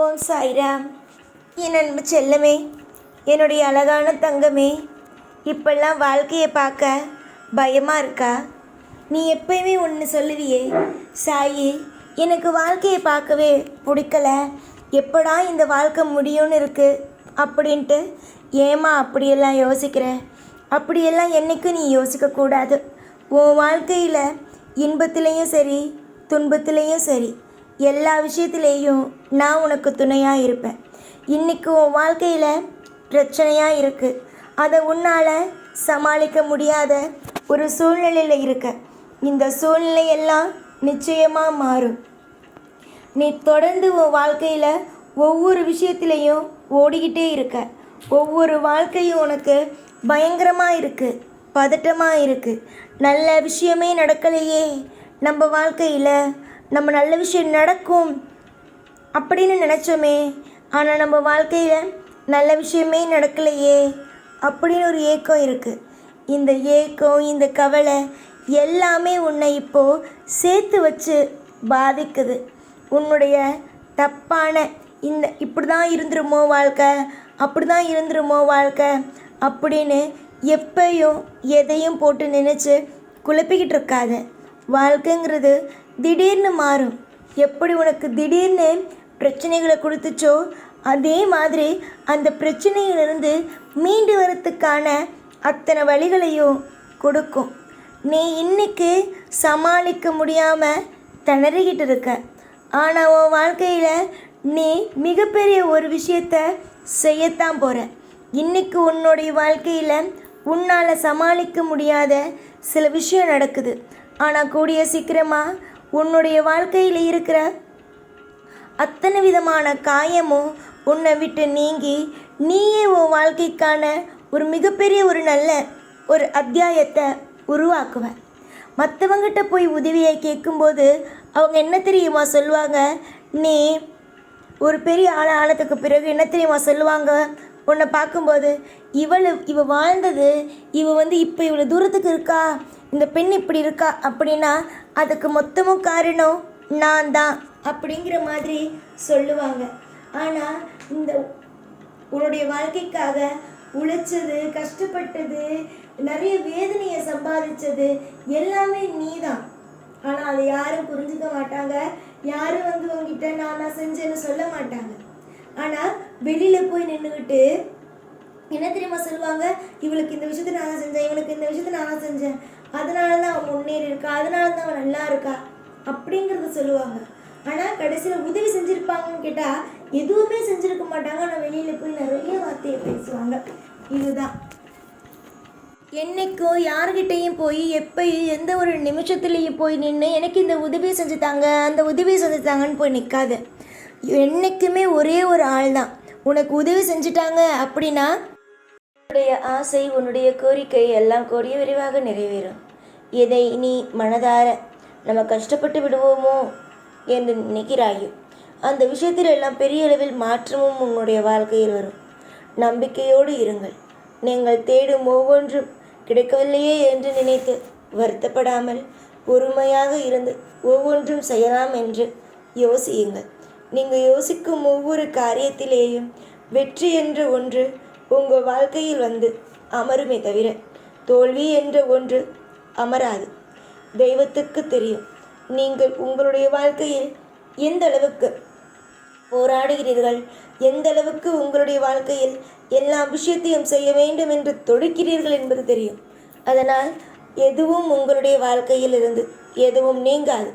ஓம் சாய்ராம். என் அன்பு செல்லமே, என்னுடைய அழகான தங்கமே, இப்பெல்லாம் வாழ்க்கையை பார்க்க பயமாக இருக்கா? நீ எப்பயுமே ஒன்று சொல்லுவியே, சாயி எனக்கு வாழ்க்கையை பார்க்கவே பிடிக்கல, எப்படா இந்த வாழ்க்கை முடியும்னு இருக்குது அப்படின்ட்டு. ஏமா அப்படியெல்லாம் யோசிக்கிற? அப்படியெல்லாம் என்றைக்கும் நீ யோசிக்கக்கூடாது. உன் வாழ்க்கையில் இன்பத்துலேயும் சரி துன்பத்துலேயும் சரி எல்லா விஷயத்துலேயும் நான் உனக்கு துணையாக இருப்பேன். இன்றைக்கி உன் வாழ்க்கையில் பிரச்சனையாக இருக்குது, அதை உன்னால் சமாளிக்க முடியாத ஒரு சூழ்நிலையில் இருக்க. இந்த சூழ்நிலையெல்லாம் நிச்சயமாக மாறும். நீ தொடர்ந்து உன் வாழ்க்கையில் ஒவ்வொரு விஷயத்துலேயும் ஓடிக்கிட்டே இருக்க. ஒவ்வொரு வாழ்க்கையும் உனக்கு பயங்கரமாக இருக்குது, பதட்டமாக இருக்குது. நல்ல விஷயமே நடக்கலையே நம்ம வாழ்க்கையில், நம்ம நல்ல விஷயம் நடக்கும் அப்படின்னு நினச்சோமே, ஆனால் நம்ம வாழ்க்கையில் நல்ல விஷயமே நடக்கலையே அப்படின்னு ஒரு ஏக்கம் இருக்குது. இந்த ஏக்கம், இந்த கவலை எல்லாமே உன்னை இப்போது சேர்த்து வச்சு பாதிக்குது. உன்னுடைய தப்பான இப்படி தான் இருந்துருமோ வாழ்க்கை, அப்படி தான் இருந்துருமோ வாழ்க்கை அப்படின்னு எப்பையும் எதையும் போட்டு நினச்சி குழப்பிக்கிட்டு இருக்காத. வாழ்க்கைங்கிறது திடீர்னு மாறும். எப்படி உனக்கு திடீர்னு பிரச்சனைகளை கொடுத்துச்சோ, அதே மாதிரி அந்த பிரச்சனையிலிருந்து மீண்டு வரத்துக்கான அத்தனை வழிகளையும் கொடுக்கும். நீ இன்னைக்கு சமாளிக்க முடியாமல் திணறிக்கிட்டு இருக்க. ஆனால் உன் வாழ்க்கையில் நீ மிகப்பெரிய ஒரு விஷயத்தை செய்யத்தான் போகிற. இன்றைக்கி உன்னுடைய வாழ்க்கையில் உன்னால் சமாளிக்க முடியாத சில விஷயம் நடக்குது. ஆனால் கூடிய சீக்கிரமாக உன்னுடைய வாழ்க்கையில் இருக்கிற அத்தனை விதமான காயமும் உன்னை விட்டு நீங்கி நீயே உன் வாழ்க்கைக்கான ஒரு மிகப்பெரிய ஒரு நல்ல ஒரு அத்தியாயத்தை உருவாக்குவ. மற்றவங்கிட்ட போய் உதவியை கேட்கும்போது அவங்க என்ன தெரியுமா சொல்லுவாங்க? நீ ஒரு பெரிய ஆள் ஆனதுக்கு பிறகு என்ன தெரியுமா சொல்லுவாங்க? உன்னை பார்க்கும்போது, இவ வாழ்ந்தது, இப்போ இவ்வளோ தூரத்துக்கு இருக்கா, இந்த பெண் இப்படி இருக்கா அப்படின்னா அதுக்கு மொத்தமும் காரணம் நான் தான் அப்படிங்கிற மாதிரி சொல்லுவாங்க. ஆனால் உன்னுடைய வாழ்க்கைக்காக உழைச்சது, கஷ்டப்பட்டது, நிறைய வேதனையை சம்பாதிச்சது எல்லாமே நீ தான். ஆனால் அதை யாரும் புரிஞ்சுக்க மாட்டாங்க. யாரும் உங்ககிட்ட நான் செஞ்சேன்னு சொல்ல மாட்டாங்க. ஆனால் வெளியில் போய் நின்றுக்கிட்டு என்ன தெரியுமா சொல்லுவாங்க? இவளுக்கு இந்த விஷயத்தை நான் செஞ்சேன், இவனுக்கு இந்த விஷயத்தை நான் செஞ்சேன், அதனால தான் அவன் முன்னேறி இருக்கா, அதனால தான் அவன் நல்லா இருக்கா அப்படிங்கிறத சொல்லுவாங்க. ஆனால் கடைசியில் உதவி செஞ்சுருப்பாங்கன்னு கேட்டால் எதுவுமே செஞ்சுருக்க மாட்டாங்க. ஆனால் வெளியில் போய் நிறைய வார்த்தையை பேசுவாங்க. இதுதான் என்னைக்கும் யார்கிட்டையும் போய் எப்பயும் எந்த ஒரு நிமிஷத்துலேயும் போய் நின்று எனக்கு இந்த உதவியை செஞ்சுத்தாங்க, அந்த உதவியை செஞ்சுத்தாங்கன்னு போய் நிற்காது. என்றைக்குமே ஒரே ஒரு ஆள் தான் உனக்கு உதவி செஞ்சுட்டாங்க அப்படின்னா உன்னுடைய ஆசை, உன்னுடைய கோரிக்கை எல்லாம் கூடிய விரைவாக நிறைவேறும். எதை நீ மனதார நம்ம கஷ்டப்பட்டு விடுவோமோ என்று நினைக்கிறாயோ அந்த விஷயத்தில் எல்லாம் பெரிய அளவில் மாற்றமும் உன்னுடைய வாழ்க்கையில் வரும். நம்பிக்கையோடு இருங்கள். நீங்கள் தேடும் ஒவ்வொன்றும் கிடைக்கவில்லையே என்று நினைத்து வருத்தப்படாமல் பொறுமையாக இருந்து ஒவ்வொன்றும் செய்யலாம் என்று யோசியுங்கள். நீங்கள் யோசிக்கும் ஒவ்வொரு காரியத்திலேயும் வெற்றி என்ற ஒன்று உங்கள் வாழ்க்கையில் அமருமே தவிர தோல்வி என்ற ஒன்று அமராது. தெய்வத்துக்கு தெரியும் நீங்கள் உங்களுடைய வாழ்க்கையில் எந்த அளவுக்கு போராடுகிறீர்கள், எந்த அளவுக்கு உங்களுடைய வாழ்க்கையில் எல்லா விஷயத்தையும் செய்ய வேண்டும் என்று தொடுக்கிறீர்கள் என்பது தெரியும். அதனால் எதுவும் உங்களுடைய வாழ்க்கையில் இருந்து எதுவும் நீங்காது.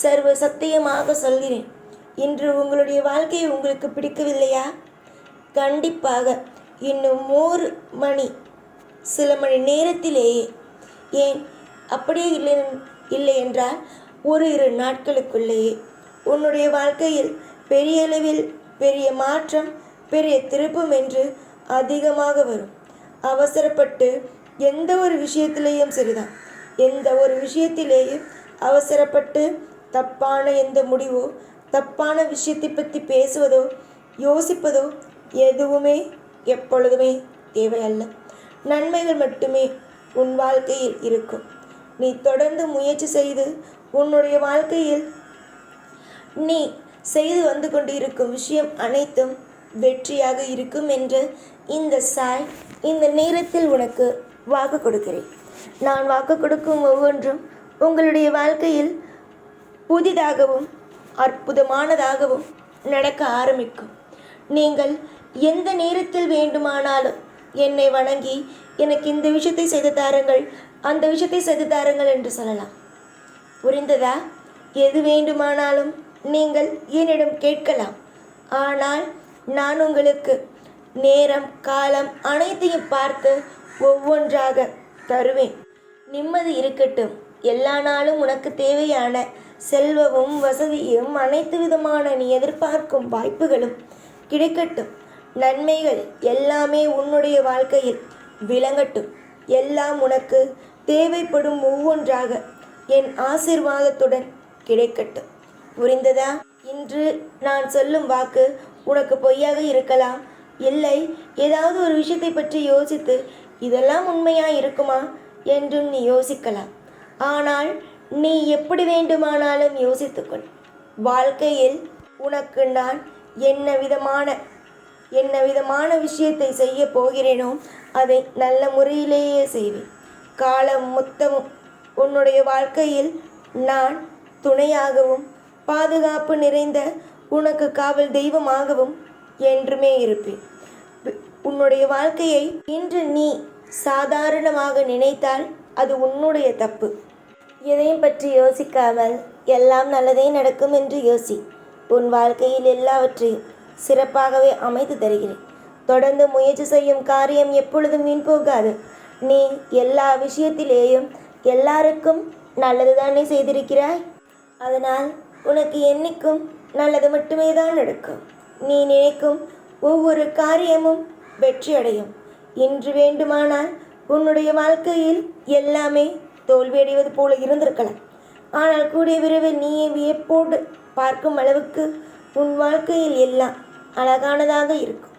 சர்வ சத்தியமாக சொல்கிறேன், இன்று உங்களுடைய வாழ்க்கையை உங்களுக்கு பிடிக்கவில்லையா? கண்டிப்பாக இன்னும் 1 சில மணி நேரத்திலேயே, ஏன் அப்படியே இல்லை என்றால் 1-2 நாட்களுக்குள்ளேயே உன்னுடைய வாழ்க்கையில் பெரிய அளவில் பெரிய மாற்றம், பெரிய திருப்பம் என்று அதிகமாக வரும். அவசரப்பட்டு எந்த ஒரு விஷயத்திலேயும் சரிதான், எந்த ஒரு விஷயத்திலேயும் அவசரப்பட்டு தப்பான எந்த முடிவோ தப்பான விஷயத்தை பற்றி பேசுவதோ யோசிப்பதோ எதுவுமே எப்பொழுதுமே தேவையல்ல. நன்மைகள் மட்டுமே உன் வாழ்க்கையில் இருக்கும். நீ தொடர்ந்து முயற்சி செய்து உன்னுடைய வாழ்க்கையில் நீ செய்து வந்து கொண்டிருக்கும் விஷயம் அனைத்தும் வெற்றியாக இருக்கும் என்று இந்த சாய் இந்த நேரத்தில் உனக்கு வாக்கு கொடுக்கிறேன். நான் வாக்கு கொடுக்கும் ஒவ்வொன்றும் உங்களுடைய வாழ்க்கையில் புதிதாகவும் அற்புதமானதாகவும் நடக்க ஆரம்பிக்கும். நீங்கள் எந்த நேரத்தில் வேண்டுமானாலும் என்னை வணங்கி எனக்கு இந்த விஷயத்தை செய்து தாருங்கள், அந்த விஷயத்தை செய்து தாருங்கள் என்று சொல்லலாம். புரிந்ததா? எது வேண்டுமானாலும் நீங்கள் என்னிடம் கேட்கலாம். ஆனால் நான் உங்களுக்கு நேரம் காலம் அனைத்தையும் பார்த்து ஒவ்வொன்றாக தருவேன். நிம்மதி இருக்கட்டும். எல்லா நாளும் உனக்கு தேவையான செல்வமும் வசதியும் அனைத்து விதமான நீ எதிர்பார்க்கும் வாய்ப்புகளும் கிடைக்கட்டும். நன்மைகள் எல்லாமே உன்னுடைய வாழ்க்கையில் விளங்கட்டும். எல்லாம் உனக்கு தேவைப்படும் ஒவ்வொன்றாக என் ஆசீர்வாதத்துடன் கிடைக்கட்டும். புரிந்ததா? இன்று நான் சொல்லும் வாக்கு உனக்கு பொய்யாக இருக்கலாம். இல்லை, ஏதாவது ஒரு விஷயத்தை பற்றி யோசித்து இதெல்லாம் உண்மையா இருக்குமா என்றும் நீ யோசிக்கலாம். ஆனால் நீ எப்படி வேண்டுமானாலும் யோசித்துக்கொள். வாழ்க்கையில் உனக்கு நான் என்ன விதமான விஷயத்தை செய்ய போகிறேனோ அதை நல்ல முறையிலேயே செய்வேன். காலம் மொத்தமும் உன்னுடைய வாழ்க்கையில் நான் துணையாகவும் பாதுகாப்பு நிறைந்த உனக்கு காவல் தெய்வமாகவும் என்றுமே இருப்பேன். உன்னுடைய வாழ்க்கையை இன்று நீ சாதாரணமாக நினைத்தால் அது உன்னுடைய தப்பு. எதையும் பற்றி யோசிக்காமல் எல்லாம் நல்லதே நடக்கும் என்று யோசி. உன் வாழ்க்கையில் எல்லாவற்றையும் சிறப்பாகவே அமைத்து தருகிறேன். தொடர்ந்து முயற்சி செய்யும் காரியம் எப்பொழுதும் வீண் போகாது. நீ எல்லா விஷயத்திலேயும் எல்லாருக்கும் நல்லது தானே செய்திருக்கிறாய். அதனால் உனக்கு என்னைக்கும் நல்லது மட்டுமே தான் நடக்கும். நீ நினைக்கும் ஒவ்வொரு காரியமும் வெற்றியடையும். இன்று வேண்டுமானால் உன்னுடைய வாழ்க்கையில் எல்லாமே தோல்வியடைவது போல இருந்திருக்கலாம். ஆனால் கூடிய விரைவில் நீயே வியப்போடு பார்க்கும் அளவுக்கு உன் வாழ்க்கையில் எல்லாம் அழகானதாக இருக்கும்.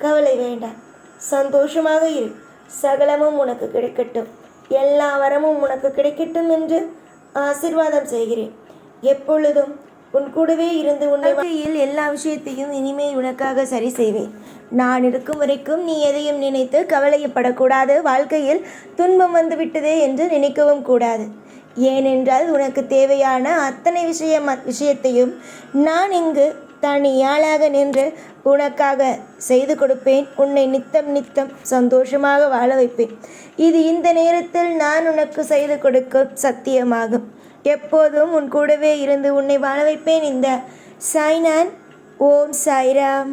கவலை வேண்டாம், சந்தோஷமாக இரு. சகலமும் உனக்கு கிடைக்கட்டும், எல்லா வரமும் உனக்கு கிடைக்கட்டும் என்று ஆசீர்வாதம் செய்கிறேன். எப்பொழுதும் உன் கூடவே இருந்து உன் வாழ்க்கையில் எல்லா விஷயத்தையும் இனிமேல் உனக்காக சரி செய்வேன். நான் இருக்கும் வரைக்கும் நீ எதையும் நினைத்து கவலைப்படக்கூடாது. வாழ்க்கையில் துன்பம் வந்துவிட்டதே என்று நினைக்கவும் கூடாது. ஏனென்றால் உனக்கு தேவையான அத்தனை விஷயத்தையும் நான் இங்கு தனியாளாக நின்று உனக்காக செய்து கொடுப்பேன். உன்னை நித்தம் சந்தோஷமாக வாழ வைப்பேன். இது இந்த நேரத்தில் நான் உனக்கு செய்து கொடுக்கும் சத்தியமாகும். எப்போதும் உன் கூடவே இருந்து உன்னை வாழ வைப்பேன். இந்த சாய்நான். ஓம் சாய்ராம்.